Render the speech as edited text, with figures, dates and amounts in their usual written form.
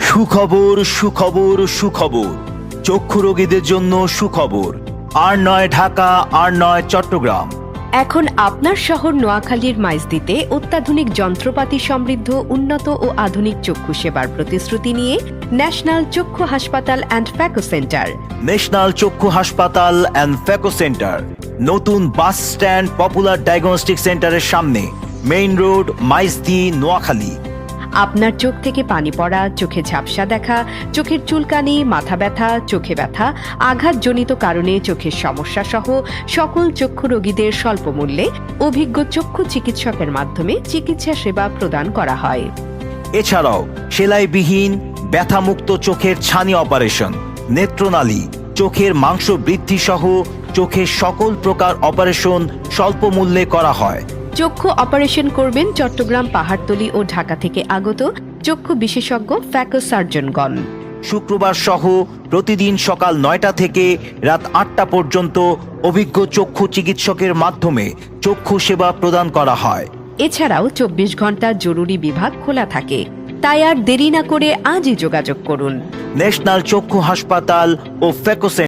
সুখবর সুখবর সুখবর, চক্ষু রোগীদের জন্য সুখবর। আর নয় ঢাকা, আর নয় চট্টগ্রাম। এখন আপনার শহর নোয়াখালীর মাইজদিতে অত্যাধুনিক যন্ত্রপাতি সমৃদ্ধ উন্নত ও আধুনিক চক্ষু সেবার প্রতিশ্রুতি নিয়ে ন্যাশনাল চক্ষু হাসপাতাল অ্যান্ড ফ্যাকো সেন্টার। ন্যাশনাল চক্ষু হাসপাতাল অ্যান্ড ফ্যাকো সেন্টার, নতুন বাস স্ট্যান্ড, পপুলার ডায়াগনস্টিক সেন্টারের সামনে, মেইন রোড, মাইজদি, নোয়াখালী। আপনার চোখ থেকে পানি পড়া, চোখে ঝাপসা দেখা, চোখের চুলকানি, মাথা ব্যথা, চোখে ব্যথা, আঘাতজনিত কারণে চোখের সমস্যা সহ সকল চক্ষু রোগীদের স্বল্প মূল্যে অভিজ্ঞ চক্ষু চিকিৎসকের মাধ্যমে চিকিৎসা সেবা প্রদান করা হয়। এছাড়াও সেলাইবিহীন ব্যথামুক্ত চোখের ছানি অপারেশন, নেত্রনালী, চোখের মাংস বৃদ্ধি সহ চোখের সকল প্রকার অপারেশন স্বল্প মূল্যে করা হয়। চক্ষু অপারেশন করবেন চট্টগ্রাম, পাহাড়তলী ও ঢাকা থেকে আগত চক্ষু বিশেষজ্ঞ ফ্যাকো সার্জনগণ। শুক্রবার সহ প্রতিদিন সকাল ৯টা থেকে রাত ৮টা পর্যন্ত অভিজ্ঞ চক্ষু চিকিৎসকের মাধ্যমে চক্ষু সেবা প্রদান করা হয়। এছাড়াও ২৪ ঘন্টা জরুরি বিভাগ খোলা থাকে। তাই আর দেরি না করে আজই যোগাযোগ করুন। ন্যাশনাল চক্ষু হাসপাতাল ও ফ্যাকো